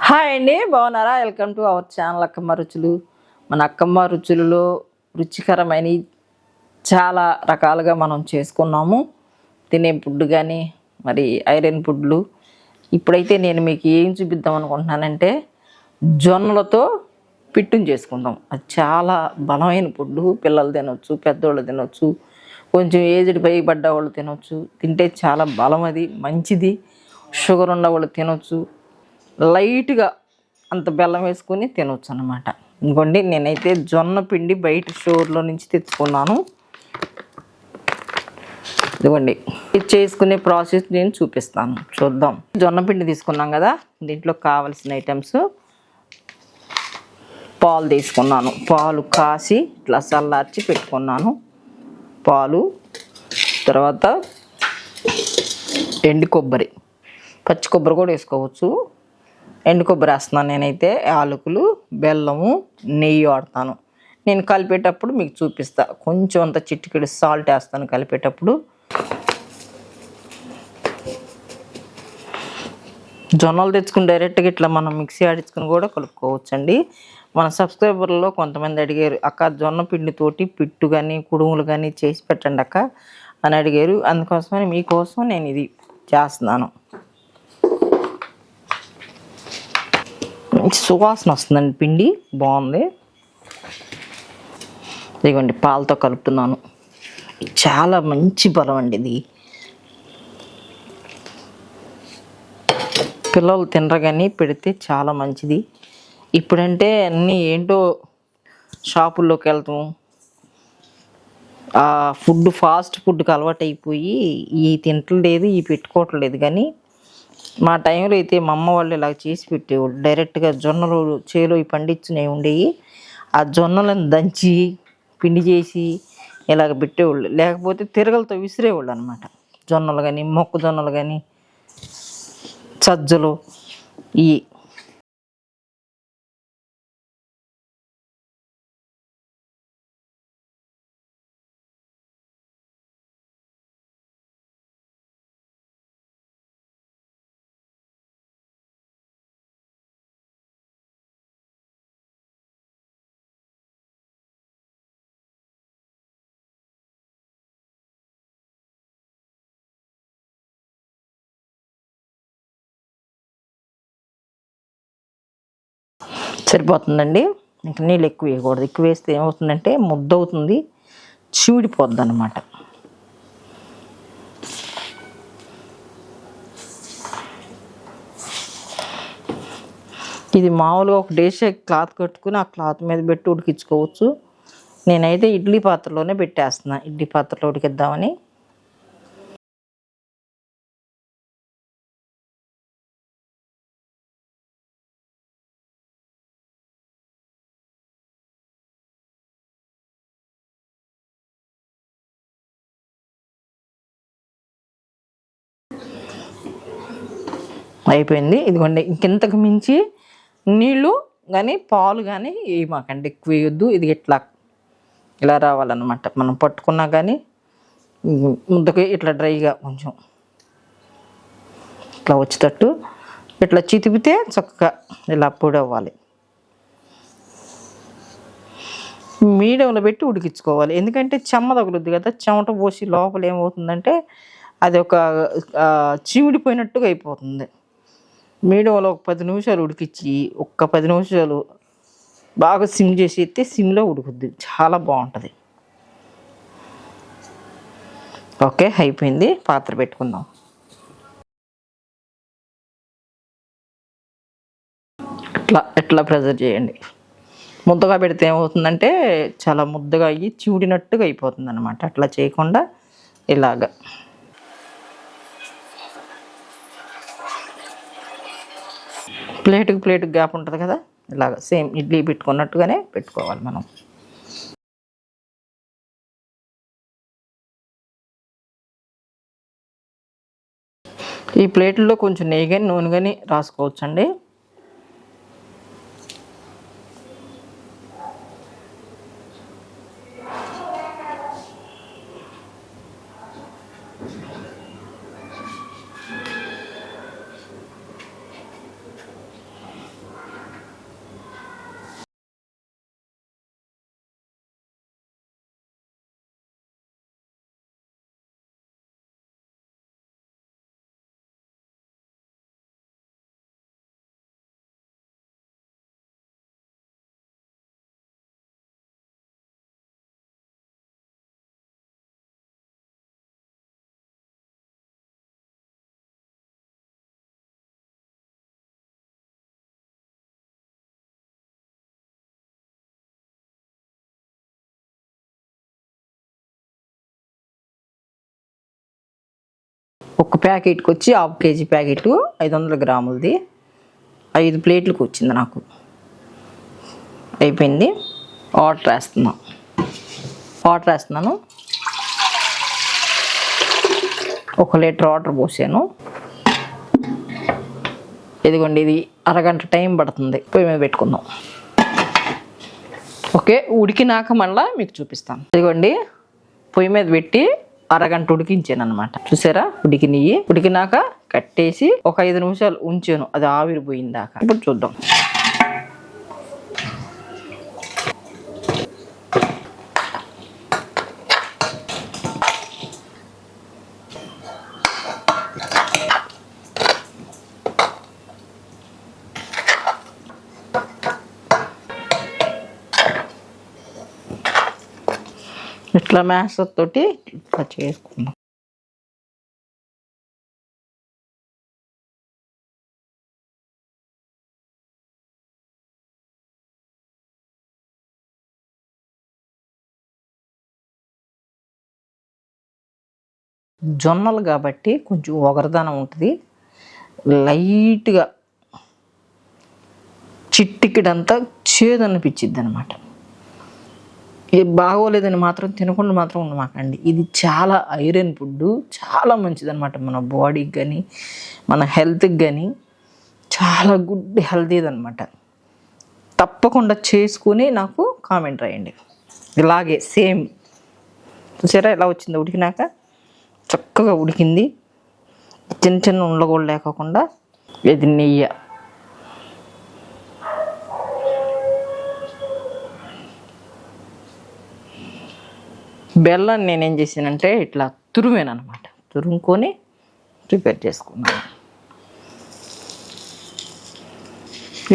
Hi అండి, బాగున్నారా? Welcome to our channel Akkamma రుచులు. మన అక్కమ్మ రుచులలో రుచికరమైన చాలా రకాలుగా మనం చేసుకున్నాము. తినే ఫుడ్ కానీ మరి ఐరన్ ఫుడ్లు. ఇప్పుడైతే నేను మీకు ఏం చూపిద్దాం అనుకుంటున్నానంటే జొన్నలతో పిట్టుని చేసుకుందాం. అది చాలా బలమైన ఫుడ్. పిల్లలు తినొచ్చు, పెద్దవాళ్ళు తినొచ్చు, కొంచెం ఏజ్డ్ పైబడ్డ వాళ్ళు తినొచ్చు. తింటే చాలా బలం, అది మంచిది. షుగర్ ఉన్న వాళ్ళు తినొచ్చు. లైట్గా అంత బెల్లం వేసుకొని తినవచ్చు అన్నమాట. ఇంకోండి, నేనైతే జొన్న పిండి బయట స్టోర్లో నుంచి తెచ్చుకున్నాను. ఇదిగోండి, ఇది చేసుకునే ప్రాసెస్ నేను చూపిస్తాను, చూద్దాం. జొన్న పిండి తీసుకున్నాం కదా, దీంట్లో కావాల్సిన ఐటమ్స్: పాలు తీసుకున్నాను, పాలు కాసి ఇట్లా చల్లార్చి పెట్టుకున్నాను. పాలు, తర్వాత ఎండు కొబ్బరి, పచ్చి కొబ్బరి కూడా వేసుకోవచ్చు. ఎండు కొబ్బరి వేస్తున్నాను నేనైతే. యాలకులు, బెల్లము, నెయ్యి వాడతాను. నేను కలిపేటప్పుడు మీకు చూపిస్తా. కొంచెం అంత చిటికెడు సాల్ట్ వేస్తాను కలిపేటప్పుడు. జొన్నలు తెచ్చుకుని డైరెక్ట్గా ఇట్లా మనం మిక్సీ ఆడించుకుని కూడా కలుపుకోవచ్చండి. మన సబ్స్క్రైబర్లో కొంతమంది అడిగారు, అక్క జొన్న పిండితోటి పిట్టు కానీ కుడుములు కానీ చేసి పెట్టండి అక్క అని అడిగారు. అందుకోసమని మీకోసం నేను ఇది చేస్తున్నాను. మంచి సువాసన వస్తుందండి, పిండి బాగుంది. ఇదిగోండి, పాలతో కలుపుతున్నాను. చాలా మంచి బలం అండి ఇది. పిల్లలు తినరు కానీ పెడితే చాలా మంచిది. ఇప్పుడంటే అన్నీ ఏంటో షాపుల్లోకి వెళ్తాం, ఫుడ్ ఫాస్ట్ ఫుడ్కి అలవాటు అయిపోయి ఈ తింటలేదు, ఈ పెట్టుకోవట్లేదు. కానీ మా టైంలో అయితే మా అమ్మ వాళ్ళు ఇలా చేసి పెట్టేవాళ్ళు. డైరెక్ట్గా జొన్నలు చేలో పండించినవి ఉండేవి. ఆ జొన్నలను దంచి పిండి చేసి ఇలాగ పెట్టేవాళ్ళు. లేకపోతే తిరగలతో విసిరేవాళ్ళు అనమాట. జొన్నలు కానీ, మొక్కజొన్నలు కానీ, సజ్జలు. ఈ సరిపోతుందండి. ఇంకా నీళ్ళు ఎక్కువ వేయకూడదు. ఎక్కువ వేస్తే ఏమవుతుందంటే ముద్ద అవుతుంది, చీడిపోద్ది అనమాట. ఇది మామూలుగా ఒక డేషే క్లాత్ కట్టుకుని ఆ క్లాత్ మీద పెట్టి ఉడికించుకోవచ్చు. నేనైతే ఇడ్లీ పాత్రలోనే పెట్టేస్తున్నా. ఇడ్లీ పాత్రలో ఉడికిద్దామని. అయిపోయింది. ఇదిగోండి, ఇంకెంతకు మించి నీళ్ళు కానీ పాలు కానీ మాకంటే ఎక్కువ వేయొద్దు. ఇది ఇలా రావాలన్నమాట. మనం పట్టుకున్నా కానీ ముద్దకి ఇట్లా డ్రైగా కొంచెం ఇట్లా వచ్చేటట్టు ఇట్లా చితిపితే చక్కగా ఇలా పొడి అవ్వాలి. మీడియంలో పెట్టి ఉడికించుకోవాలి. ఎందుకంటే చెమ్మ తగులుద్ది కదా, చెమట పోసి లోపల ఏమవుతుందంటే అది ఒక చీమిడిపోయినట్టుగా అయిపోతుంది. మీడియంలో ఒక 10 నిమిషాలు ఉడికించి, ఒక్క 10 నిమిషాలు బాగా సిమ్ చేసి ఎత్తే సిమ్లో ఉడుకుద్ది, చాలా బాగుంటుంది. ఓకే, అయిపోయింది. పాత్ర పెట్టుకుందాం. ఎట్లా ప్రెజర్ చేయండి. ముద్దగా పెడితే ఏమవుతుందంటే చాలా ముద్దగా అయ్యి చివుడినట్టుగా అయిపోతుంది అనమాట. అట్లా చేయకుండా ఇలాగా ప్లేటుకి గ్యాప్ ఉంటుంది కదా, ఇలాగ సేమ్ ఇడ్లీ పెట్టుకున్నట్టుగానే పెట్టుకోవాలి మనం. ఈ ప్లేట్లో కొంచెం నెయ్యి కానీ నూనె కానీ రాసుకోవచ్చండి. ఒక ప్యాకెట్కి వచ్చి 1/2 కేజీ ప్యాకెట్ 500 గ్రాములది 5 ప్లేట్లకు వచ్చింది నాకు. అయిపోయింది. వాటర్ వేస్తున్నాను. 1 లీటర్ వాటర్ పోసాను. ఇదిగోండి, ఇది అరగంట టైం పడుతుంది. పొయ్యి మీద పెట్టుకుందాం. ఓకే, ఉడికినాక మళ్ళీ మీకు చూపిస్తాను. ఇదిగోండి, పొయ్యి మీద పెట్టి అరగంట ఉడికించాను అనమాట. చూసారా, ఉడికినాక కట్టేసి ఒక 5 నిమిషాలు ఉంచాను, అది ఆవిరి పోయిందాక. ఇప్పుడు చూద్దాం. ఇట్లా మ్యాషర్ తోటి ఇట్లా చేసుకుందాం. జొన్నలు కాబట్టి కొంచెం ఒగరదనం ఉంటుంది. లైట్గా చిట్టికిడంతా చేదనిపించిద్ది అనమాట. ఇది బాగోలేదని మాత్రం తినకుండా మాత్రం ఉండమాకండి. ఇది చాలా ఐరన్ ఫుడ్, చాలా మంచిది అనమాట. మన బాడీకి కానీ మన హెల్త్కి కానీ చాలా గుడ్ హెల్తీది అనమాట. తప్పకుండా చేసుకుని నాకు కామెంట్ రాయండి. ఇలాగే సేమ్ చూసారా ఎలా వచ్చిందో, ఉడికినాక చక్కగా ఉడికింది. చిన్న చిన్న ఉండలు కూడా లేకుండా. ఇది నెయ్యి. బెల్లం నేనేం చేసానంటే ఇట్లా తురుమేనమాట, తురుముకొని ప్రిపేర్ చేసుకున్నాను.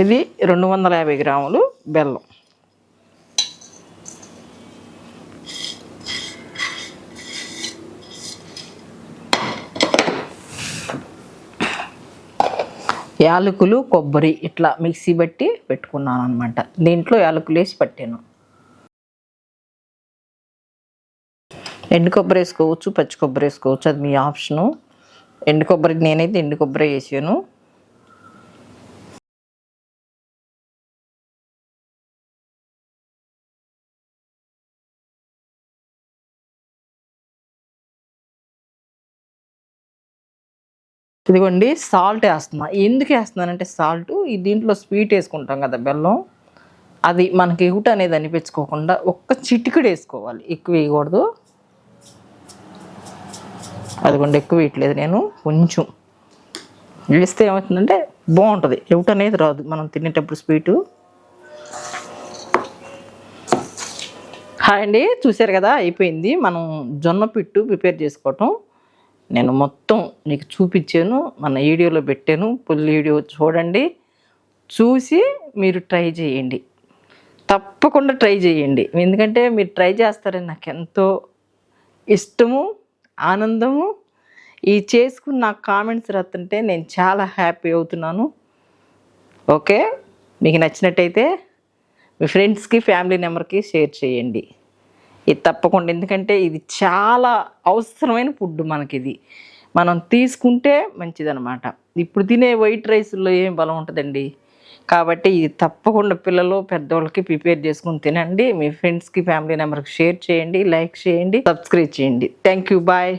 ఇది 250 గ్రాములు బెల్లం. యాలకులు, కొబ్బరి ఇట్లా మిక్సీ బట్టి పెట్టుకున్నాను అనమాట. దీంట్లో యాలకులు వేసి పట్టాను. ఎండు కొబ్బరి వేసుకోవచ్చు, పచ్చి కొబ్బరి వేసుకోవచ్చు, అది మీ ఆప్షను. ఎండు కొబ్బరి నేనైతే ఎండు కొబ్బరి వేసాను. ఇదిగోండి, సాల్ట్ వేస్తున్నా. ఎందుకు వేస్తున్నానంటే సాల్ట్ దీంట్లో స్వీట్ వేసుకుంటాం కదా, బెల్లం, అది మనకి ఎగుట అనేది అనిపించుకోకుండా ఒక్క చిటికెడు వేసుకోవాలి, ఎక్కువ వేయకూడదు. అదిగోండి, ఎక్కువ వేయట్లేదు నేను, కొంచెం వేస్తే ఏమవుతుందంటే బాగుంటుంది, ఎగుట అనేది రాదు మనం తినేటప్పుడు స్వీటు. హాయ్ అండి, చూసారు కదా అయిపోయింది. మనం జొన్న పిట్టు ప్రిపేర్ చేసుకోవటం నేను మొత్తం మీకు చూపించాను, మన వీడియోలో పెట్టాను. ఫుల్ వీడియో చూడండి, చూసి మీరు ట్రై చేయండి, తప్పకుండా ట్రై చేయండి. ఎందుకంటే మీరు ట్రై చేస్తారని నాకు ఎంతో ఇష్టము, ఆనందము. ఈ చేసుకుని నాకు కామెంట్స్ రాస్తుంటే నేను చాలా హ్యాపీ అవుతున్నాను. ఓకే, మీకు నచ్చినట్టయితే మీ ఫ్రెండ్స్కి, ఫ్యామిలీ మెంబర్కి షేర్ చేయండి. ఇది తప్పకుండా, ఎందుకంటే ఇది చాలా అవసరమైన ఫుడ్ మనకి. ఇది మనం తీసుకుంటే మంచిదన్నమాట. ఇప్పుడు తినే వైట్ రైస్లో ఏం బలం ఉంటుందండి. కాబట్టి ఇది తప్పకుండా పిల్లలు, పెద్దవాళ్ళకి ప్రిపేర్ చేసుకుని తినండి. మీ ఫ్రెండ్స్కి, ఫ్యామిలీ మెంబర్కి షేర్ చేయండి, లైక్ చేయండి, సబ్స్క్రైబ్ చేయండి. Thank you, bye.